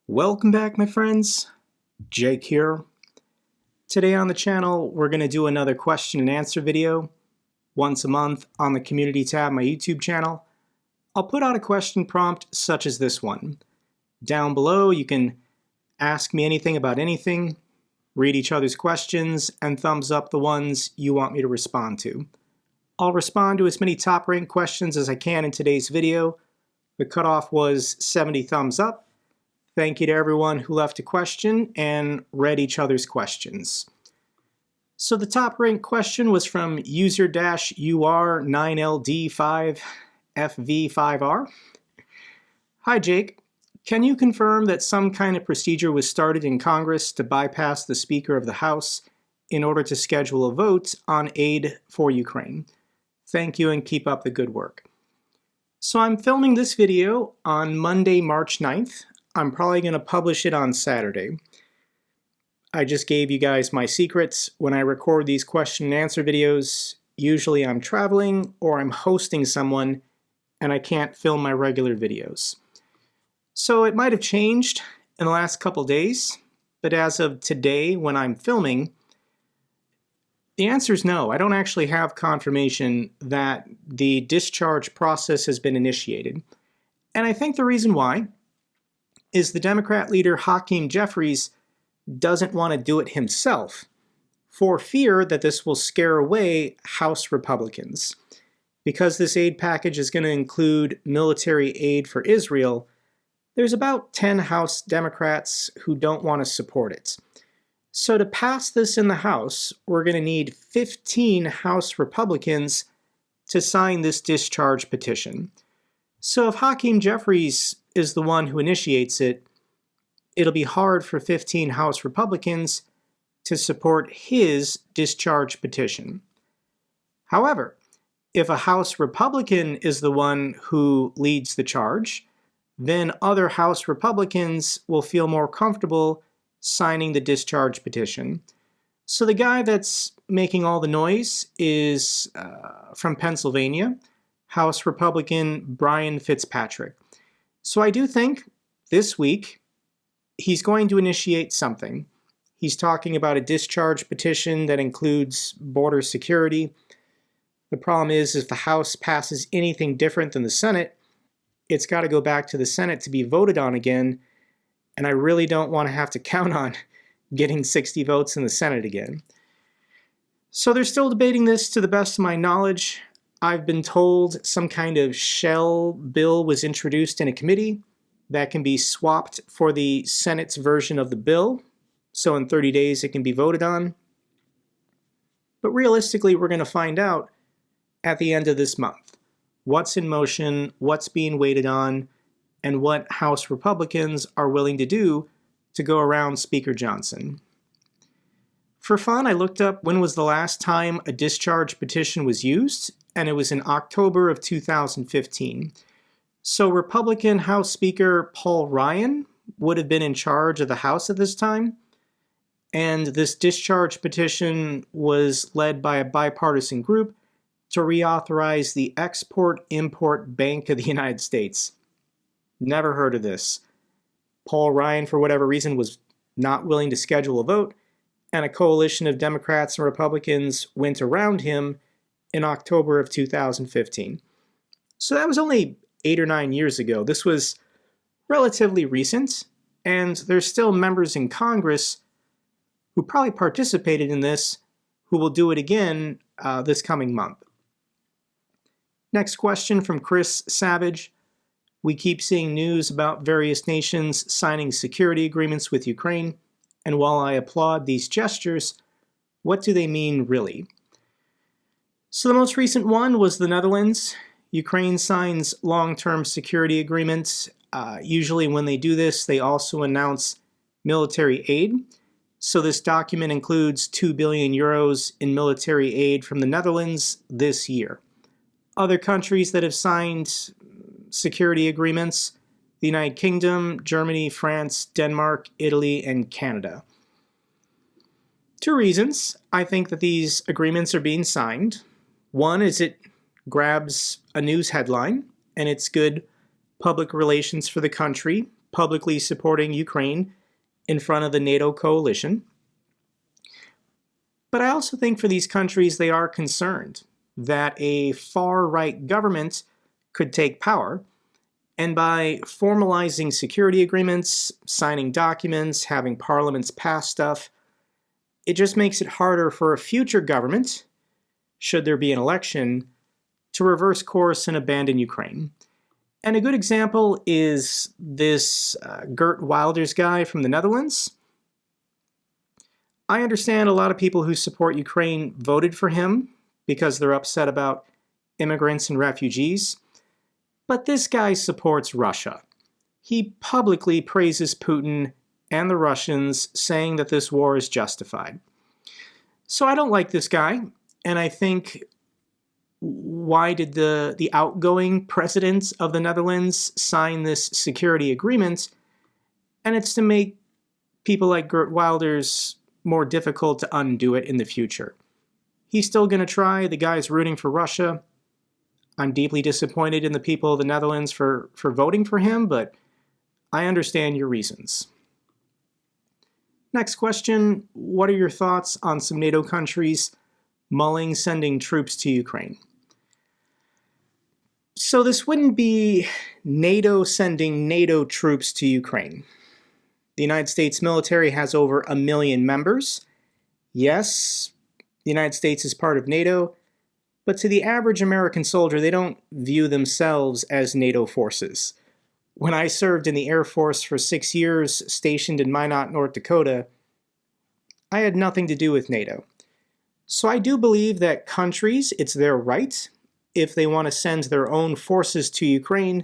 Welcome back, my friends. Jake here. Today on the channel, we're going to do another question and answer video once a month on the community tab of my YouTube channel. I'll put out a question prompt such as this one. Down below, you can ask me anything about anything, read each other's questions, and thumbs up the ones you want me to respond to. I'll respond to as many top-ranked questions as I can in today's video. The cutoff was 70 thumbs up. Thank you to everyone who left a question and read each other's questions. So the top-ranked question was from user-UR9LD5FV5R. Hi Jake, can you confirm that some kind of procedure was started in Congress to bypass the Speaker of the House in order to schedule a vote on aid for Ukraine? Thank you and keep up the good work. So I'm filming this video on Monday, March 9th. I'm probably going to publish it on Saturday. I just gave you guys my secrets. When I record these question and answer videos, usually I'm traveling or I'm hosting someone and I can't film my regular videos. So it might have changed in the last couple days, but as of today when I'm filming, the answer is no. I don't actually have confirmation that the discharge process has been initiated. And I think the reason why is the Democrat leader Hakeem Jeffries doesn't want to do it himself for fear that this will scare away House Republicans. Because this aid package is going to include military aid for Israel, there's about 10 House Democrats who don't want to support it. So to pass this in the House, we're going to need 15 House Republicans to sign this discharge petition. So if Hakeem Jeffries is the one who initiates it, it'll be hard for 15 House Republicans to support his discharge petition. However, if a House Republican is the one who leads the charge, then other House Republicans will feel more comfortable signing the discharge petition. So the guy that's making all the noise is from Pennsylvania, House Republican Brian Fitzpatrick. So I do think this week he's going to initiate something. He's talking about a discharge petition that includes border security. The problem is if the House passes anything different than the Senate, it's got to go back to the Senate to be voted on again, and I really don't want to have to count on getting 60 votes in the Senate again. So they're still debating this to the best of my knowledge. I've been told some kind of shell bill was introduced in a committee that can be swapped for the Senate's version of the bill. So in 30 days it can be voted on. But realistically, we're going to find out at the end of this month what's in motion, what's being waited on, and what House Republicans are willing to do to go around Speaker Johnson. For fun, I looked up when was the last time a discharge petition was used, and it was in October of 2015. So Republican House Speaker Paul Ryan would have been in charge of the House at this time, and this discharge petition was led by a bipartisan group to reauthorize the Export-Import Bank of the United States. Never heard of this. Paul Ryan, for whatever reason, was not willing to schedule a vote, and a coalition of Democrats and Republicans went around him in October of 2015. So that was only 8 or 9 years ago. This was relatively recent, and there's still members in Congress who probably participated in this who will do it again this coming month. Next question from Chris Savage. We keep seeing news about various nations signing security agreements with Ukraine, and while I applaud these gestures, what do they mean really? So the most recent one was the Netherlands. Ukraine signs long-term security agreements. Usually when they do this, they also announce military aid. So this document includes 2 billion euros in military aid from the Netherlands this year. Other countries that have signed security agreements: the United Kingdom, Germany, France, Denmark, Italy, and Canada. 2 reasons I think that these agreements are being signed. One is it grabs a news headline, and it's good public relations for the country publicly supporting Ukraine in front of the NATO coalition. But I also think for these countries, they are concerned that a far-right government could take power, and by formalizing security agreements, signing documents, having parliaments pass stuff, it just makes it harder for a future government, should there be an election, to reverse course and abandon Ukraine. And a good example is this Geert Wilders guy from the Netherlands. I understand a lot of people who support Ukraine voted for him because they're upset about immigrants and refugees. But this guy supports Russia. He publicly praises Putin and the Russians, saying that this war is justified. So I don't like this guy, and I think, why did the outgoing president of the Netherlands sign this security agreement? And it's to make people like Geert Wilders more difficult to undo it in the future. He's still going to try. The guy's rooting for Russia. I'm deeply disappointed in the people of the Netherlands for voting for him, but I understand your reasons. Next question, what are your thoughts on some NATO countries mulling sending troops to Ukraine? So this wouldn't be NATO sending NATO troops to Ukraine. The United States military has over 1 million members. Yes, the United States is part of NATO, but to the average American soldier, they don't view themselves as NATO forces. When I served in the Air Force for 6 years, stationed in Minot, North Dakota, I had nothing to do with NATO. So I do believe that countries, it's their right, if they want to send their own forces to Ukraine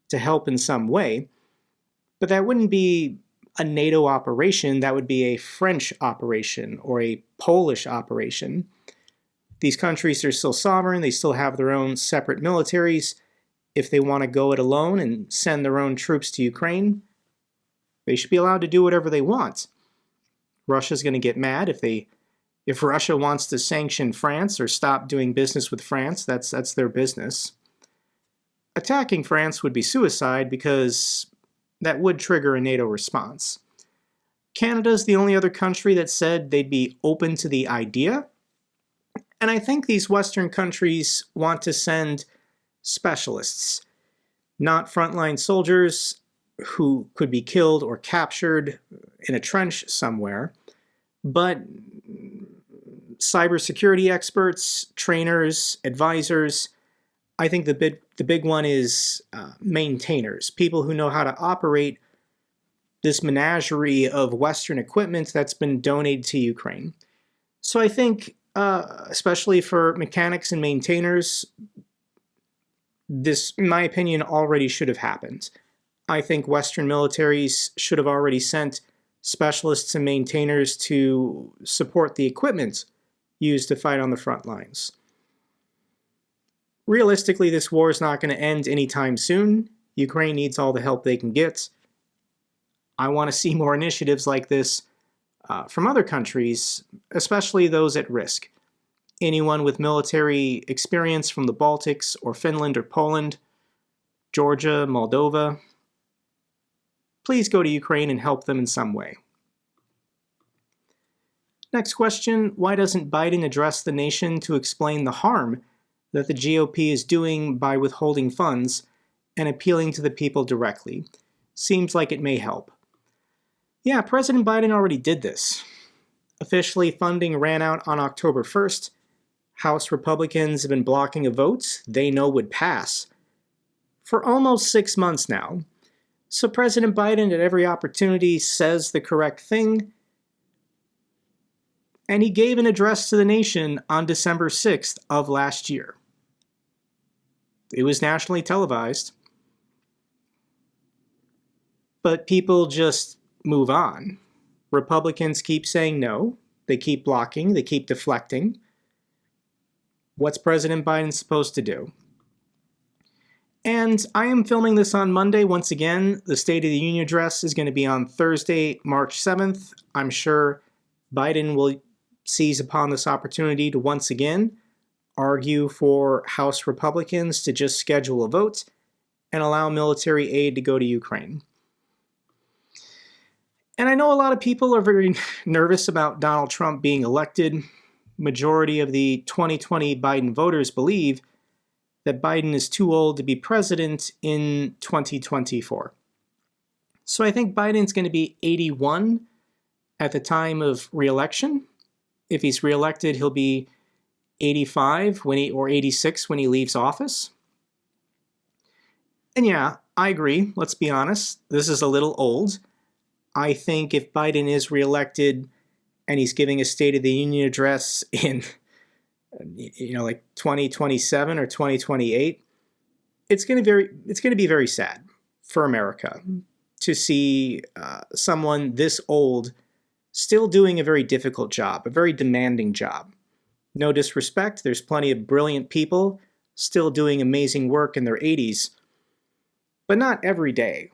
to help in some way. But that wouldn't be a NATO operation, that would be a French operation or a Polish operation. These countries are still sovereign, they still have their own separate militaries. If they want to go it alone and send their own troops to Ukraine, they should be allowed to do whatever they want. Russia's going to get mad if Russia wants to sanction France or stop doing business with France, that's their business. Attacking France would be suicide because that would trigger a NATO response. Canada's the only other country that said they'd be open to the idea. And I think these Western countries want to send specialists, not frontline soldiers who could be killed or captured in a trench somewhere, but cybersecurity experts, trainers, advisors. I think the big one is maintainers, people who know how to operate this menagerie of Western equipment that's been donated to Ukraine. So I think, especially for mechanics and maintainers, this, in my opinion, already should have happened. I think Western militaries should have already sent specialists and maintainers to support the equipment used to fight on the front lines. Realistically, this war is not going to end anytime soon. Ukraine needs all the help they can get. I want to see more initiatives like this from other countries, especially those at risk. Anyone with military experience from the Baltics or Finland or Poland, Georgia, Moldova, please go to Ukraine and help them in some way. Next question, why doesn't Biden address the nation to explain the harm that the GOP is doing by withholding funds and appealing to the people directly? Seems like it may help. Yeah, President Biden already did this. Officially, funding ran out on October 1st. House Republicans have been blocking a vote they know would pass for almost 6 months now. So President Biden, at every opportunity, says the correct thing. And he gave an address to the nation on December 6th of last year. It was nationally televised. But people just move on. Republicans keep saying no. They keep blocking. They keep deflecting. What's President Biden supposed to do? And I am filming this on Monday. Once again, the State of the Union address is going to be on Thursday, March 7th. I'm sure Biden will seize upon this opportunity to once again argue for House Republicans to just schedule a vote and allow military aid to go to Ukraine. And I know a lot of people are very nervous about Donald Trump being elected. Majority of the 2020 Biden voters believe that Biden is too old to be president in 2024. So I think Biden's going to be 81 at the time of re-election. If he's re-elected, he'll be 85 or 86 when he leaves office. And yeah, I agree, let's be honest, this is a little old. I think if Biden is re-elected and he's giving a State of the Union address in, like 2027 or 2028, it's going to be very sad for America to see someone this old still doing a very difficult job, a very demanding job. No disrespect, there's plenty of brilliant people still doing amazing work in their 80s, but not every day,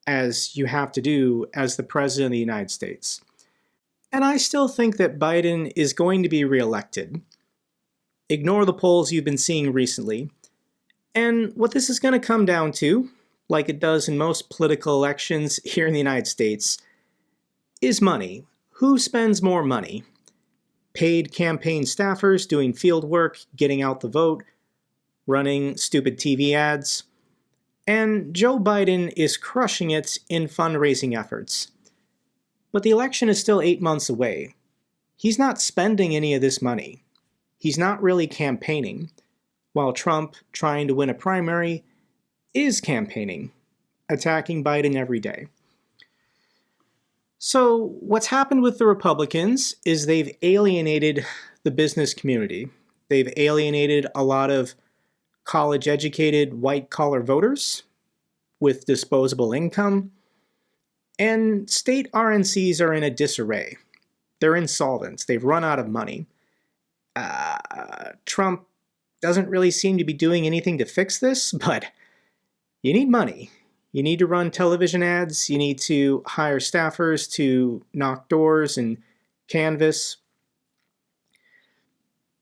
as you have to do as the President of the United States. And I still think that Biden is going to be reelected. Ignore the polls you've been seeing recently. And what this is going to come down to, like it does in most political elections here in the United States, is money. Who spends more money? Paid campaign staffers doing field work, getting out the vote, running stupid TV ads. And Joe Biden is crushing it in fundraising efforts. But the election is still 8 months away. He's not spending any of this money. He's not really campaigning, while Trump, trying to win a primary, is campaigning, attacking Biden every day. So what's happened with the Republicans is they've alienated the business community. They've alienated a lot of college-educated, white-collar voters with disposable income. And state RNCs are in a disarray. They're insolvent. They've run out of money. Trump doesn't really seem to be doing anything to fix this, but you need money. You need to run television ads. You need to hire staffers to knock doors and canvass.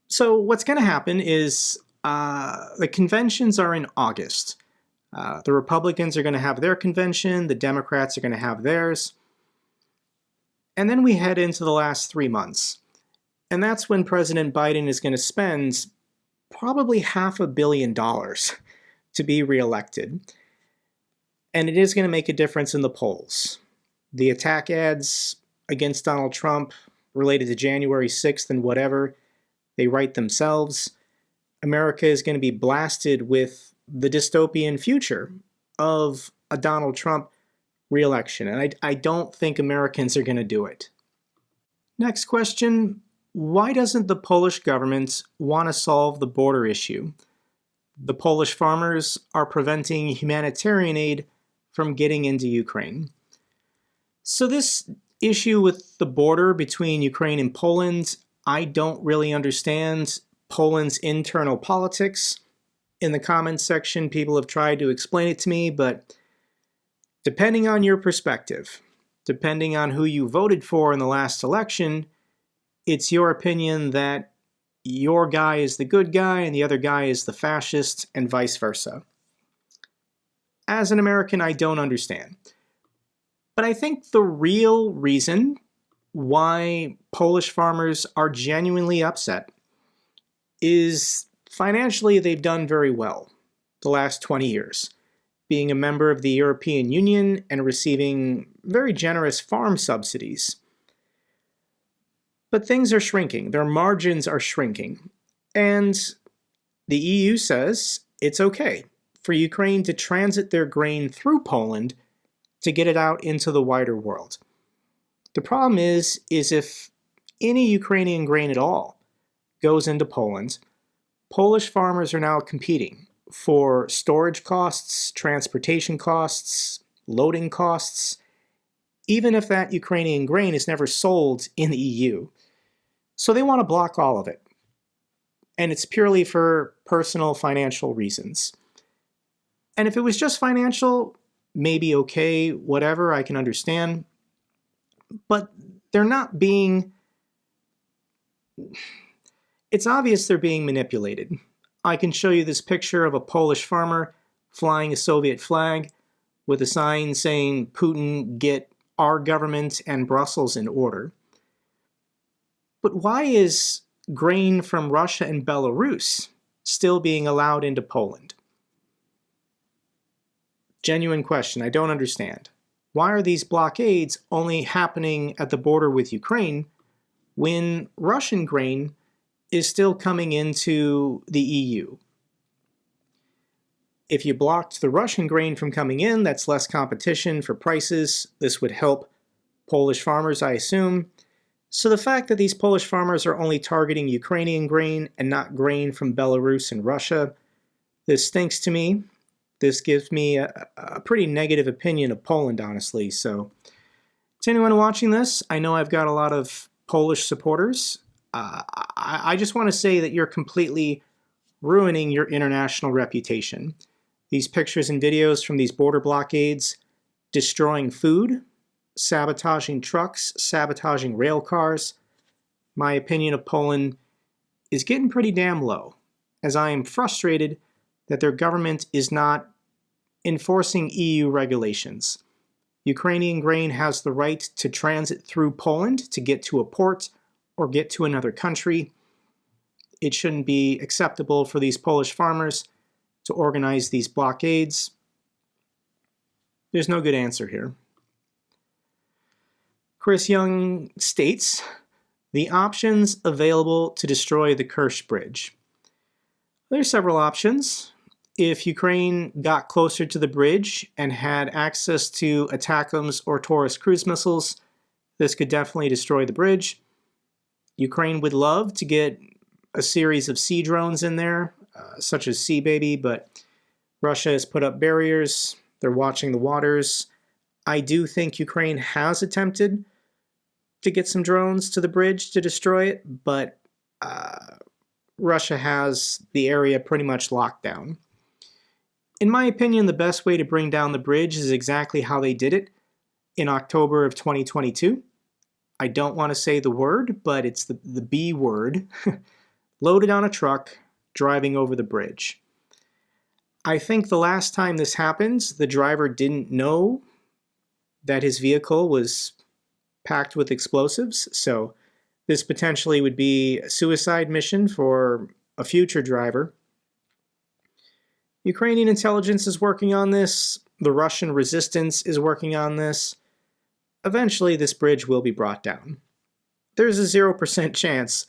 So what's going to happen is the conventions are in August. The Republicans are going to have their convention. The Democrats are going to have theirs. And then we head into the last 3 months. And that's when President Biden is going to spend probably $500 million to be reelected. And it is going to make a difference in the polls. The attack ads against Donald Trump related to January 6th and whatever, they write themselves. America is going to be blasted with the dystopian future of a Donald Trump re-election. And I don't think Americans are going to do it. Next question. Why doesn't the Polish government want to solve the border issue? The Polish farmers are preventing humanitarian aid from getting into Ukraine. So this issue with the border between Ukraine and Poland, I don't really understand Poland's internal politics. In the comments section, people have tried to explain it to me, but depending on your perspective, depending on who you voted for in the last election, it's your opinion that your guy is the good guy and the other guy is the fascist, and vice versa. As an American, I don't understand. But I think the real reason why Polish farmers are genuinely upset is financially they've done very well the last 20 years, being a member of the European Union and receiving very generous farm subsidies. But things are shrinking. Their margins are shrinking. And the EU says it's okay for Ukraine to transit their grain through Poland to get it out into the wider world. The problem is if any Ukrainian grain at all goes into Poland, Polish farmers are now competing for storage costs, transportation costs, loading costs, even if that Ukrainian grain is never sold in the EU. So they want to block all of it. And it's purely for personal financial reasons. And if it was just financial, maybe okay, whatever, I can understand. But they're not being... It's obvious they're being manipulated. I can show you this picture of a Polish farmer flying a Soviet flag with a sign saying, "Putin, get our government and Brussels in order. But why is grain from Russia and Belarus still being allowed into Poland? Genuine question, I don't understand. Why are these blockades only happening at the border with Ukraine when Russian grain is still coming into the EU? If you blocked the Russian grain from coming in, that's less competition for prices. This would help Polish farmers, I assume. So the fact that these Polish farmers are only targeting Ukrainian grain and not grain from Belarus and Russia, this stinks to me. This gives me a pretty negative opinion of Poland, honestly. So to anyone watching this, I know I've got a lot of Polish supporters. I just want to say that you're completely ruining your international reputation. These pictures and videos from these border blockades, destroying food, sabotaging trucks, sabotaging rail cars. My opinion of Poland is getting pretty damn low, as I am frustrated that their government is not enforcing EU regulations. Ukrainian grain has the right to transit through Poland to get to a port or get to another country. It shouldn't be acceptable for these Polish farmers to organize these blockades. There's no good answer here. Chris Young states, the options available to destroy the Kerch Bridge. There are several options. If Ukraine got closer to the bridge and had access to ATACMS or Taurus cruise missiles, this could definitely destroy the bridge. Ukraine would love to get a series of sea drones in there, such as Sea Baby, but Russia has put up barriers. They're watching the waters. I do think Ukraine has attempted to get some drones to the bridge to destroy it, but Russia has the area pretty much locked down. In my opinion, the best way to bring down the bridge is exactly how they did it in October of 2022. I don't want to say the word, but it's the B word. Loaded on a truck, driving over the bridge. I think the last time this happened, the driver didn't know that his vehicle was packed with explosives, so this potentially would be a suicide mission for a future driver. Ukrainian intelligence is working on this. The Russian resistance is working on this. Eventually, this bridge will be brought down. There's a 0% chance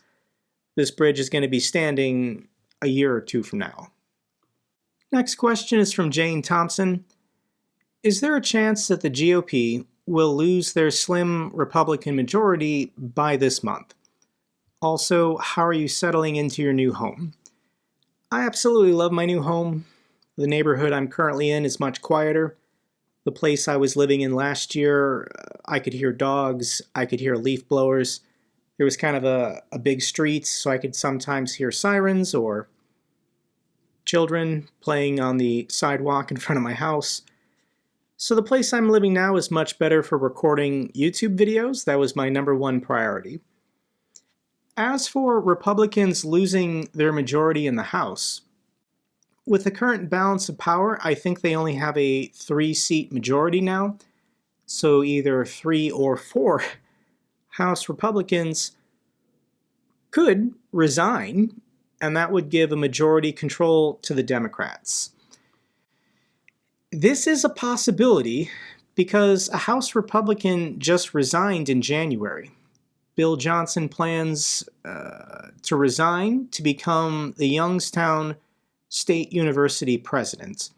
this bridge is going to be standing a year or two from now. Next question is from Jane Thompson. Is there a chance that the GOP will lose their slim Republican majority by this month? Also, how are you settling into your new home? I absolutely love my new home. The neighborhood I'm currently in is much quieter. The place I was living in last year, I could hear dogs, I could hear leaf blowers. There was kind of a big street, so I could sometimes hear sirens or children playing on the sidewalk in front of my house. So the place I'm living now is much better for recording YouTube videos. That was my #1 priority. As for Republicans losing their majority in the House, with the current balance of power, I think they only have a 3-seat majority now. So either 3 or 4 House Republicans could resign, and that would give a majority control to the Democrats. This is a possibility because a House Republican just resigned in January. Bill Johnson plans to resign to become the Youngstown State University president.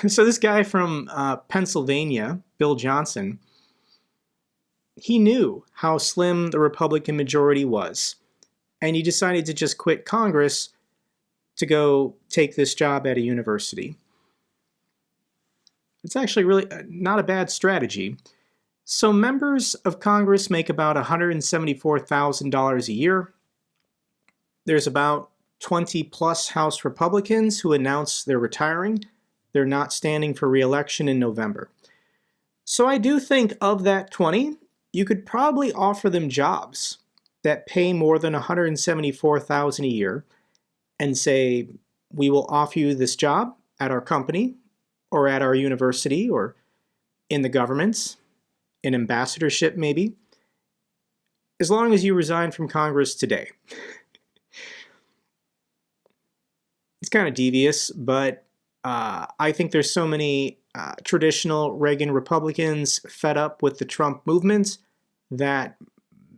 So this guy from Pennsylvania, Bill Johnson, he knew how slim the Republican majority was, and he decided to just quit Congress to go take this job at a university. It's actually really not a bad strategy. So members of Congress make about $174,000 a year. There's about 20 plus House Republicans who announced they're retiring. They're not standing for re-election in November. So I do think of that 20, you could probably offer them jobs that pay more than $174,000 a year and say, we will offer you this job at our company or at our university or in the government. an ambassadorship maybe, as long as you resign from Congress today. It's kind of devious, but I think there's so many traditional Reagan Republicans fed up with the Trump movement that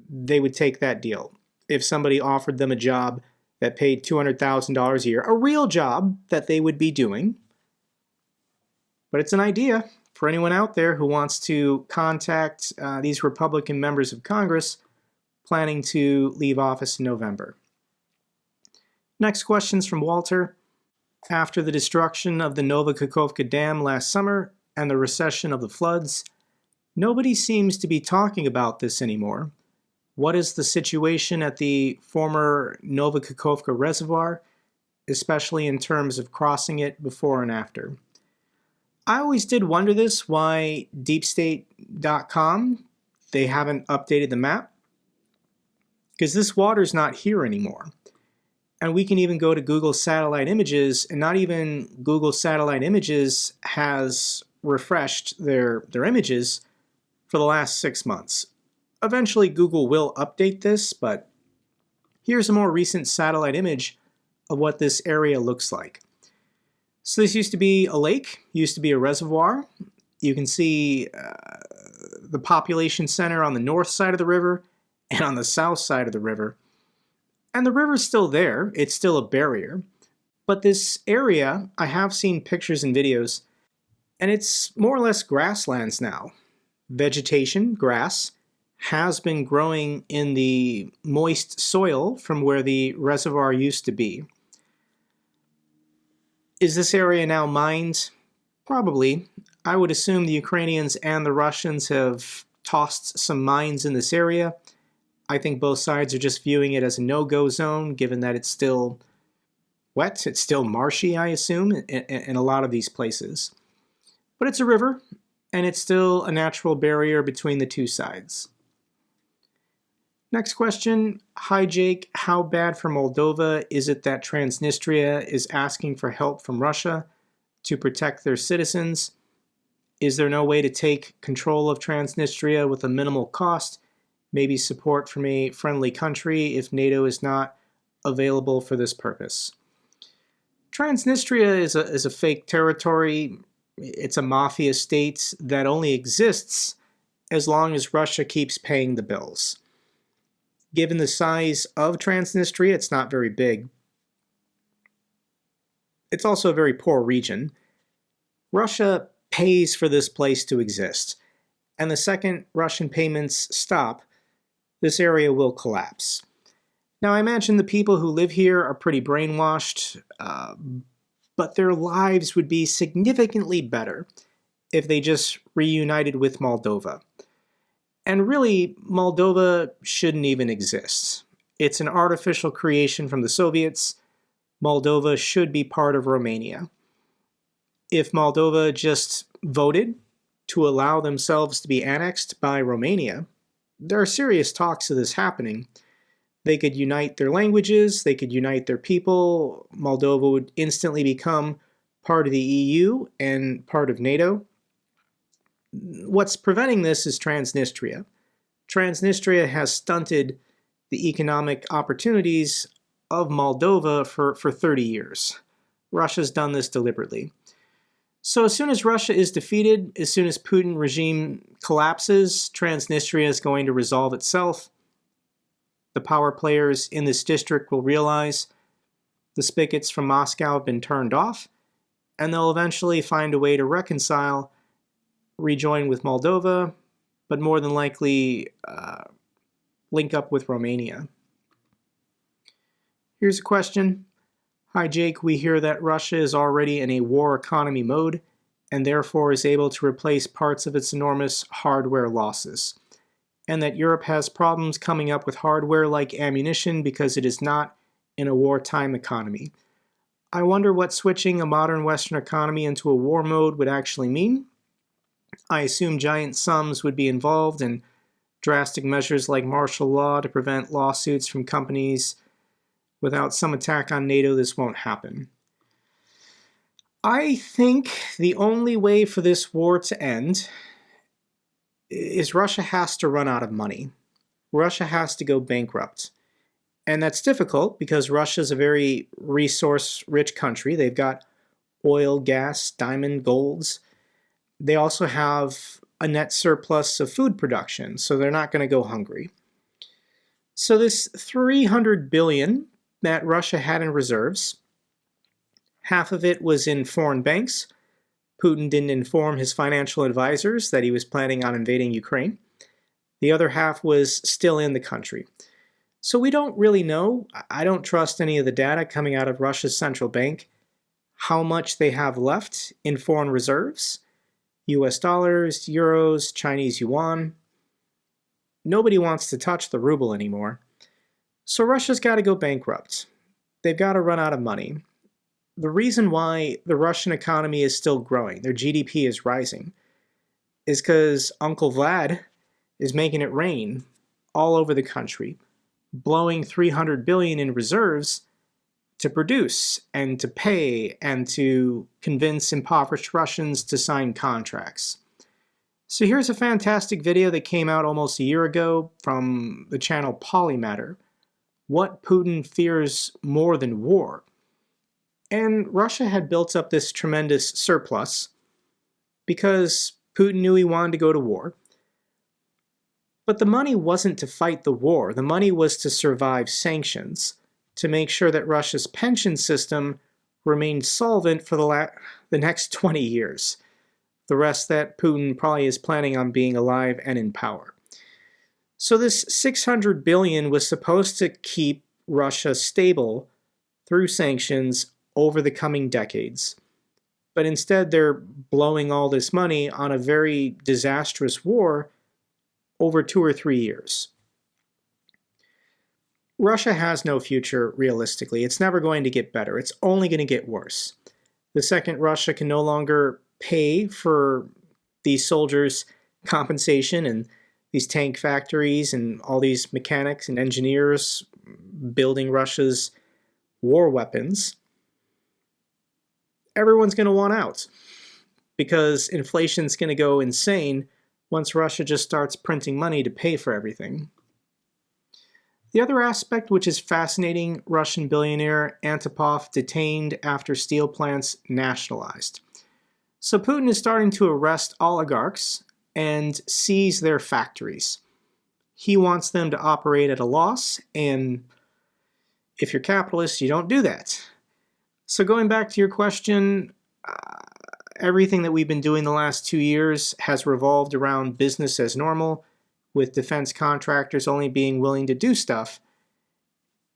they would take that deal. If somebody offered them a job that paid $200,000 a year, a real job that they would be doing. But it's an idea for anyone out there who wants to contact these Republican members of Congress planning to leave office in November. Next question's from Walter. After the destruction of the Nova Kakhovka Dam last summer and the recession of the floods, nobody seems to be talking about this anymore. What is the situation at the former Nova Kakhovka Reservoir, especially in terms of crossing it before and after? I always did wonder this, why deepstate.com, they haven't updated the map, because this water's not here anymore. And we can even go to Google Satellite Images, and not even Google Satellite Images has refreshed their images for the last 6 months. Eventually, Google will update this, but here's a more recent satellite image of what this area looks like. So this used to be a lake, used to be a reservoir. You can see the population center on the north side of the river and on the south side of the river. And the river's still there, it's still a barrier. But this area, I have seen pictures and videos, and it's more or less grasslands now. Vegetation, grass, has been growing in the moist soil from where the reservoir used to be. Is this area now mined? Probably. I would assume the Ukrainians and the Russians have tossed some mines in this area. I think both sides are just viewing it as a no-go zone, given that it's still wet, it's still marshy, I assume, in a lot of these places. But it's a river, and it's still a natural barrier between the two sides. Next question. Hi Jake, how bad for Moldova is it that Transnistria is asking for help from Russia to protect their citizens? Is there no way to take control of Transnistria with a minimal cost? Maybe support from a friendly country if NATO is not available for this purpose. Transnistria is a fake territory. It's a mafia state that only exists as long as Russia keeps paying the bills. Given the size of Transnistria, it's not very big. It's also a very poor region. Russia pays for this place to exist, and the second Russian payments stop, this area will collapse. Now, I imagine the people who live here are pretty brainwashed, but their lives would be significantly better if they just reunited with Moldova. And really, Moldova shouldn't even exist. It's an artificial creation from the Soviets. Moldova should be part of Romania. If Moldova just voted to allow themselves to be annexed by Romania, there are serious talks of this happening. They could unite their languages, they could unite their people, Moldova would instantly become part of the EU and part of NATO. What's preventing this is Transnistria. Transnistria has stunted the economic opportunities of Moldova for 30 years. Russia's done this deliberately. So as soon as Russia is defeated, as soon as Putin regime collapses, Transnistria is going to resolve itself. The power players in this district will realize the spigots from Moscow have been turned off, and they'll eventually find a way to reconcile, rejoin with Moldova, but more than likely link up with Romania. Here's a question. Hi Jake, we hear that Russia is already in a war economy mode and therefore is able to replace parts of its enormous hardware losses, and that Europe has problems coming up with hardware like ammunition because it is not in a wartime economy. I wonder what switching a modern Western economy into a war mode would actually mean. I assume giant sums would be involved and drastic measures like martial law to prevent lawsuits from companies. Without some attack on NATO, this won't happen. I think the only way for this war to end is Russia has to run out of money. Russia has to go bankrupt. And that's difficult because Russia's a very resource-rich country. They've got oil, gas, diamond, golds. They also have a net surplus of food production, so they're not going to go hungry. So this $300 billion that Russia had in reserves, half of it was in foreign banks. Putin didn't inform his financial advisors that he was planning on invading Ukraine. The other half was still in the country. So we don't really know. I don't trust any of the data coming out of Russia's central bank, how much they have left in foreign reserves, US dollars, euros, Chinese yuan. Nobody wants to touch the ruble anymore. So Russia's got to go bankrupt. They've got to run out of money. The reason why the Russian economy is still growing, their GDP is rising, is because Uncle Vlad is making it rain all over the country, blowing $300 billion in reserves to produce and to pay and to convince impoverished Russians to sign contracts. So here's a fantastic video that came out almost a year ago from the channel PolyMatter. What Putin fears more than war. And Russia had built up this tremendous surplus because Putin knew he wanted to go to war. But the money wasn't to fight the war. The money was to survive sanctions, to make sure that Russia's pension system remained solvent for the next 20 years. The rest that Putin probably is planning on being alive and in power. So this $600 billion was supposed to keep Russia stable through sanctions over the coming decades. But instead they're blowing all this money on a very disastrous war over 2 or 3 years. Russia has no future, realistically. It's never going to get better. It's only going to get worse. The second Russia can no longer pay for these soldiers' compensation and these tank factories and all these mechanics and engineers building Russia's war weapons, everyone's going to want out because inflation's going to go insane once Russia just starts printing money to pay for everything. The other aspect, which is fascinating, Russian billionaire Antipov detained after steel plants nationalized. So Putin is starting to arrest oligarchs and seize their factories. He wants them to operate at a loss, and if you're capitalist, you don't do that. So going back to your question, everything that we've been doing the last 2 years has revolved around business as normal, with defense contractors only being willing to do stuff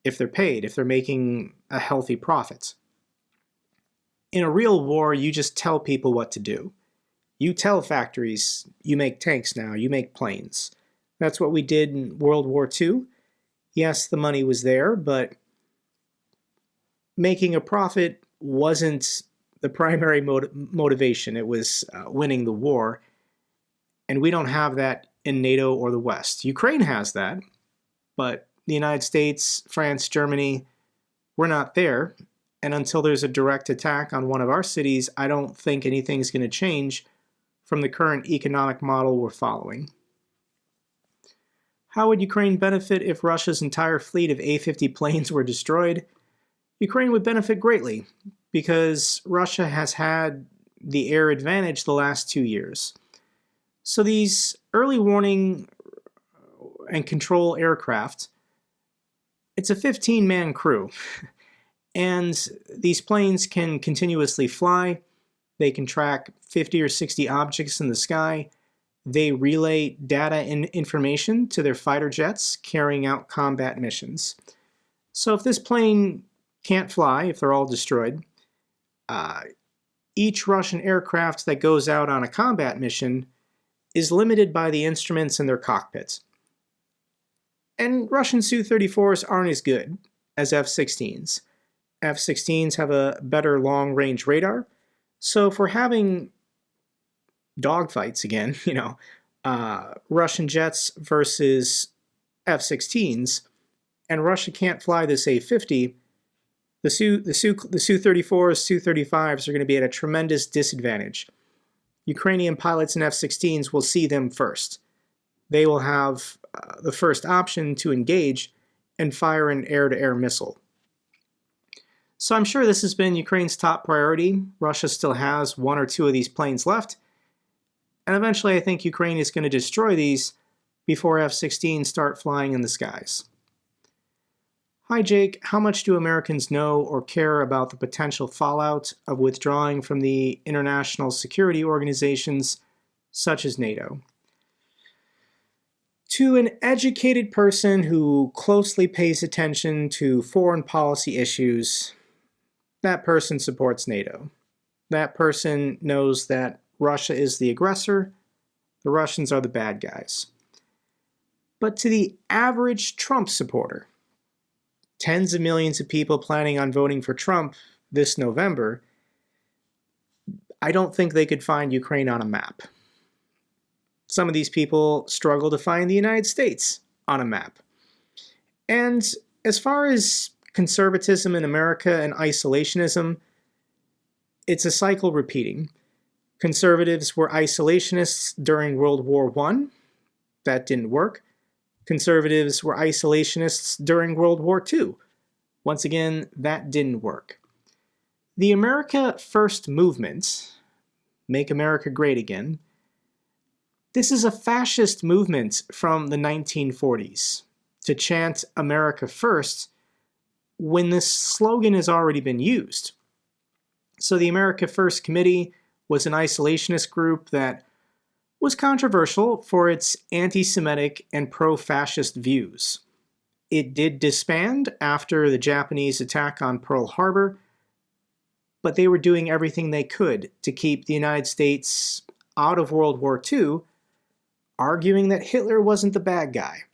if they're paid, if they're making a healthy profit. In a real war, you just tell people what to do. You tell factories, you make tanks now, you make planes. That's what we did in World War II. Yes, the money was there, but making a profit wasn't the primary motivation. It was winning the war. And we don't have that in NATO or the West. Ukraine has that, but the United States, France, Germany, we're not there. And until there's a direct attack on one of our cities, I don't think anything's going to change from the current economic model we're following. How would Ukraine benefit if Russia's entire fleet of A-50 planes were destroyed? Ukraine would benefit greatly because Russia has had the air advantage the last 2 years. So these early warning and control aircraft, it's a 15-man crew. And these planes can continuously fly. They can track 50 or 60 objects in the sky. They relay data and information to their fighter jets carrying out combat missions. So if this plane can't fly, if they're all destroyed, each Russian aircraft that goes out on a combat mission is limited by the instruments in their cockpits. And Russian Su-34s aren't as good as F-16s. F-16s have a better long-range radar. So if we're having dogfights again, Russian jets versus F-16s, and Russia can't fly this A-50, the Su-34s, Su-35s are going to be at a tremendous disadvantage. Ukrainian pilots in F-16s will see them first. they will have the first option to engage and fire an air-to-air missile. So I'm sure this has been Ukraine's top priority. Russia still has one or two of these planes left, and eventually I think Ukraine is going to destroy these before F-16 start flying in the skies. Hi Jake, how much do Americans know or care about the potential fallout of withdrawing from the international security organizations such as NATO? To an educated person who closely pays attention to foreign policy issues, that person supports NATO. That person knows that Russia is the aggressor, the Russians are the bad guys. But to the average Trump supporter, tens of millions of people planning on voting for Trump this November, I don't think they could find Ukraine on a map. Some of these people struggle to find the United States on a map. And as far as conservatism in America and isolationism, it's a cycle repeating. Conservatives were isolationists during World War I. That didn't work. Conservatives were isolationists during World War II. Once again, that didn't work. The America First movement, Make America Great Again, this is a fascist movement from the 1940s to chant America First when this slogan has already been used. So the America First Committee was an isolationist group that was controversial for its anti-Semitic and pro-fascist views. It did disband after the Japanese attack on Pearl Harbor, but they were doing everything they could to keep the United States out of World War II, arguing that Hitler wasn't the bad guy.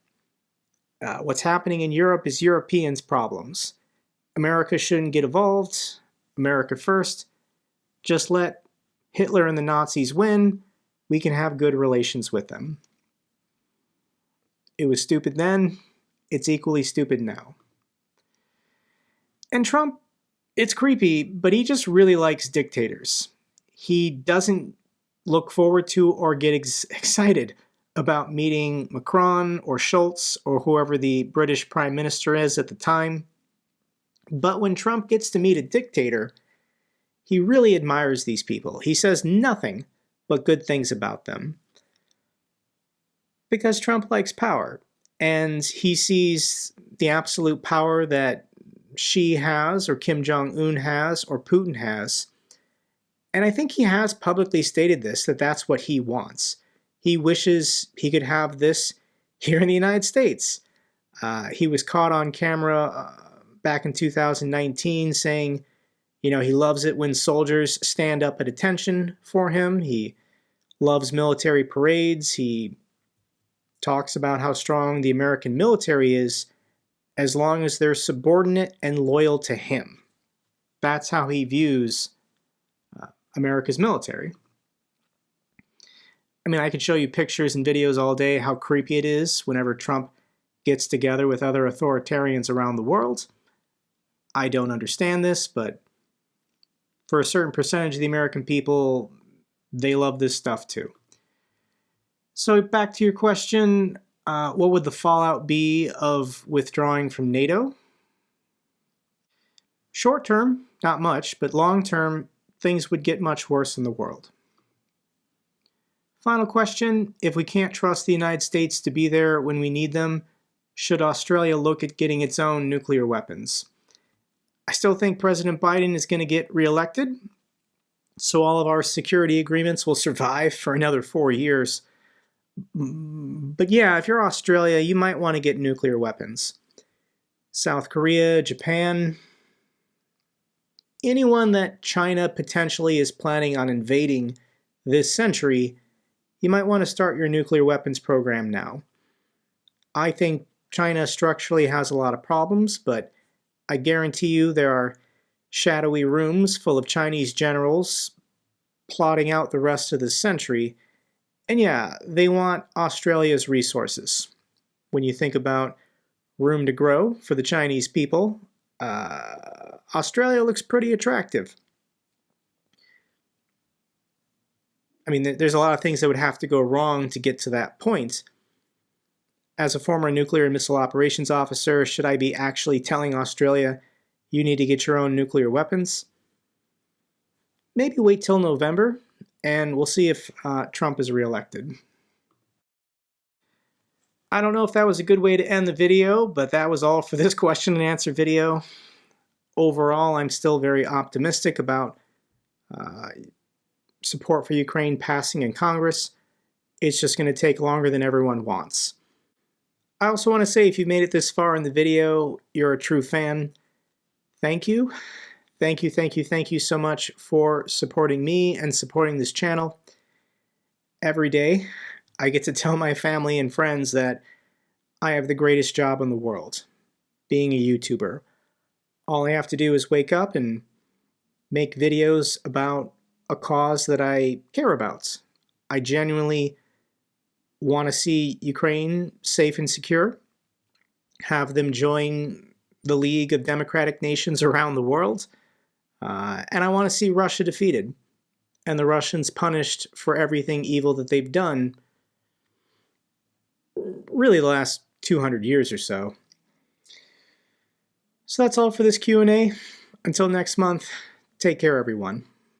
What's happening in Europe is Europeans' problems. America shouldn't get involved. America first. Just let Hitler and the Nazis win. We can have good relations with them. It was stupid then. It's equally stupid now. And Trump, it's creepy, but he just really likes dictators. He doesn't look forward to or get excited about meeting Macron or Schultz or whoever the British Prime Minister is at the time. But when Trump gets to meet a dictator, he really admires these people. He says nothing but good things about them. Because Trump likes power, and he sees the absolute power that Xi has, or Kim Jong-un has, or Putin has. And I think he has publicly stated this, that that's what he wants. He wishes he could have this here in the United States. He was caught on camera back in 2019 saying, he loves it when soldiers stand up at attention for him. He loves military parades. He talks about how strong the American military is as long as they're subordinate and loyal to him. That's how he views America's military. I mean, I could show you pictures and videos all day how creepy it is whenever Trump gets together with other authoritarians around the world. I don't understand this, but for a certain percentage of the American people, they love this stuff too. So back to your question, what would the fallout be of withdrawing from NATO? Short term, not much, but long term, things would get much worse in the world. Final question, if we can't trust the United States to be there when we need them, should Australia look at getting its own nuclear weapons? I still think President Biden is going to get reelected, so all of our security agreements will survive for another 4 years. But yeah, if you're Australia, you might want to get nuclear weapons. South Korea, Japan, anyone that China potentially is planning on invading this century, you might want to start your nuclear weapons program now. I think China structurally has a lot of problems, but I guarantee you there are shadowy rooms full of Chinese generals plotting out the rest of the century. And yeah, they want Australia's resources. When you think about room to grow for the Chinese people, Australia looks pretty attractive. I mean, there's a lot of things that would have to go wrong to get to that point. As a former nuclear and missile operations officer, should I be actually telling Australia, you need to get your own nuclear weapons? Maybe wait till November, and we'll see if Trump is reelected. I don't know if that was a good way to end the video, but that was all for this question and answer video. Overall, I'm still very optimistic about support for Ukraine passing in Congress. It's just going to take longer than everyone wants. I also want to say, if you made it this far in the video, you're a true fan. Thank you. Thank you, thank you, thank you so much for supporting me and supporting this channel. Every day, I get to tell my family and friends that I have the greatest job in the world, being a YouTuber. All I have to do is wake up and make videos about a cause that I care about. I genuinely want to see Ukraine safe and secure, have them join the League of Democratic Nations around the world, and I want to see Russia defeated and the Russians punished for everything evil that they've done really the last 200 years or so. So that's all for this Q&A. Until next month, take care everyone.